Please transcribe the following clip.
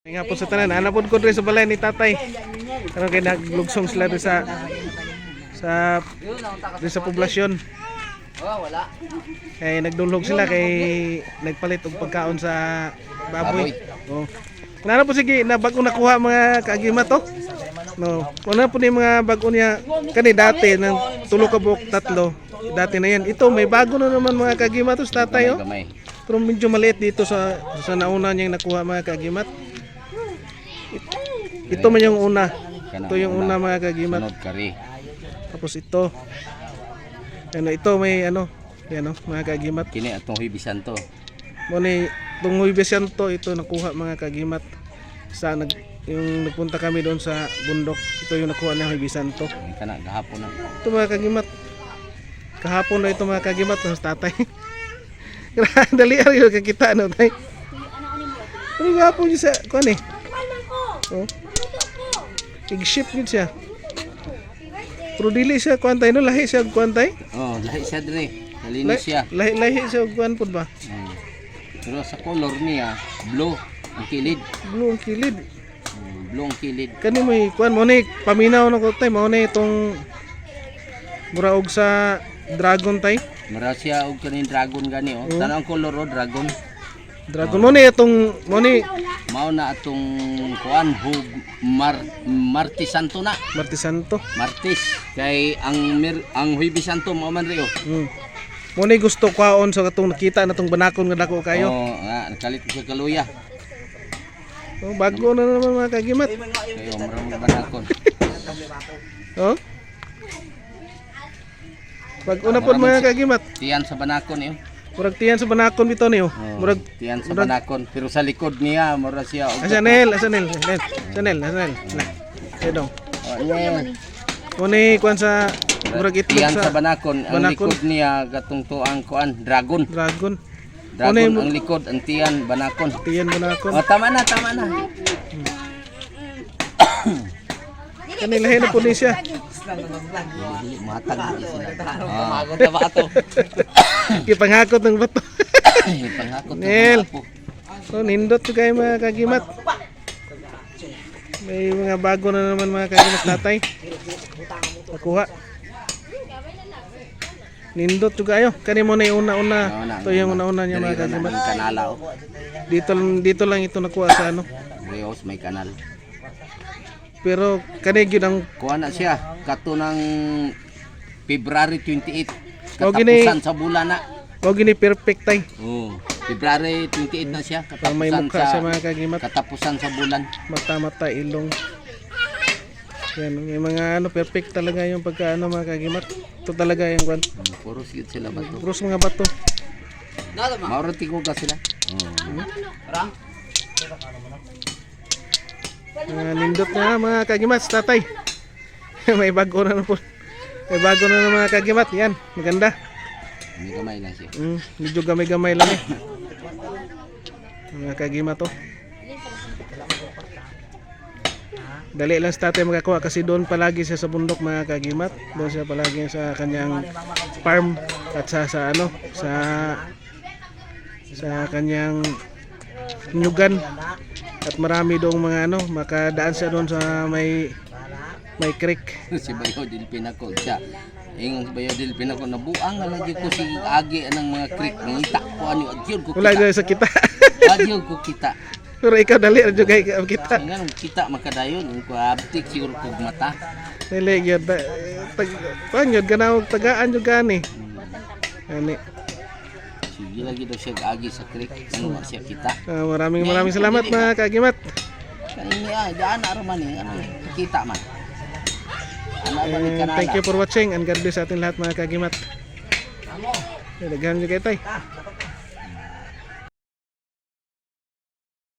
Nga po sa tanan, anapod ko rin sa balay ni tatay. Karon kay naglugsong sila rin sa poblasyon. Wala. Kay nagdulog sila kay nagpalit og pagkaon sa baboy. Oh. Nana po sige na bago nakuha mga kaagimat to. No, una po ni mga bago niya kani dati nang tulo ka buok tatlo. Dati na yan. Ito may bago na naman mga kaagimat to sa tatay oh. Pero medyo maliit dito sa nauna niyang nakuha mga kaagimat. Ito man yung una. Ito yung una mga kagimat. Tapos ito. Ano ito may ano, yan oh, mga kagimat. Kini atong hibisan to. Mo ni tong hibisan to ito nakuha mga kagimat. Sa yung nagpunta kami doon sa bundok. Ito yung nakuha ng hibisan to. Kana gahapon na. Ito mga kagimat. Kahapon na ito mga kagimat ng tatay. Dali ari yung kakita no tay. Ano gahapon sa kuan eh. Oh. Ig-ship yun siya. Pero dili siya kuantay no, lahi siya kuantay. Oh, lahi siya dire. Nalinis siya. Lahi siya kuan pud ba? Pero sa color niya, blue ang kilid. Blue ang kilid. Blue ang kilid. Kani mo kuan mo ni paminaw na ko tay mao ni itong muraog sa dragon tay. Mura siya og kanin dragon gani oh. Tanang color oh, dragon. Dragon mo ni itong mo ni mao na atong kuan hug Martis Santo na. Martis Santo. Martis kay ang Huwebes Santo mao man rio. Mo ni gusto kwaon sa katong nakita na tong banakon nga dako kayo. Oh, nakalit siya kaluya. Oh, bago na naman mga kagimat. Kayo marang banakon. Oh. Bago na pod mga kagimat. Tiyan sa banakon iyo. Murag tiyan sa banakon bitaw niyo. Murag tiyan sa banakon pero sa likod niya mura siya og Chanel. Edong. Muni kuan sa murag itlog tiyan sa banakon. Ang likod niya gatong tuang kuan dragon. Dragon Ang likod ang tiyan banakon. Tiyan banakon. Oh, tama na. Kanilahin na po ni siya. Matag na sila. Magot na ba ato? Kipangakot ng bato. Pangakot Nel. So nindot to kayo mga kagimat. May mga bago na naman mga kagimat tatay. Nakuha. Nindot to kayo. Kani mo na yung una-una. Ito yung una-una niya mga kagimat. Kanala oh. Dito lang ito nakuha sa ano. Rios may kanal. Pero kani gyud ang kuha na siya kato ng February 28 O, gini- katapusan sa bulan na. mao gini perfect tay. Oh, February 28 na siya Para may katapusan mukha sa sa mga kagimat. katapusan sa bulan. Mata-mata ilong. Yan, may mga ano perfect talaga yung pagkaano mga kagimat. Ito talaga yung kwan. Puro sigit sila bato. Puros mga bato. Mauro tigo ka sila. Nindot na mga kagimat sa tatay. May bago na po. May bago na mga kagimat. Yan, maganda. May kamay lang siya. Medyo gamay-gamay lang eh. Mga kagimat to. Dali lang sa tatay makakuha kasi doon palagi siya sa bundok mga kagimat. Doon siya palagi sa kanyang farm at sa ano sa kanyang nyugan. At marami doong mga ano, makadaan siya doon sa may creek. Si Bayo Dilpin ako siya. Ingon si Bayo Dilpin ako nabuang na lagi ko si agi ng mga creek ngita ko ani adyon ko Wala kita. dyan sa kita. Adyon ko kita. Pero ikaw dali rin kay kita. Nganong kita makadayon ko abtik siguro kog mata. Dali yun. Pag yun, ganawag tagaan yun gani. Ani. Sige lagi daw siya agi sa creek. Ano siya kita. Maraming salamat mga kagimat. Kaniya daan araman ni ano kita man. Ano ba ni kanala? Thank you for watching and God bless sa ating lahat mga kagimat. Daghan nyo kayo tay.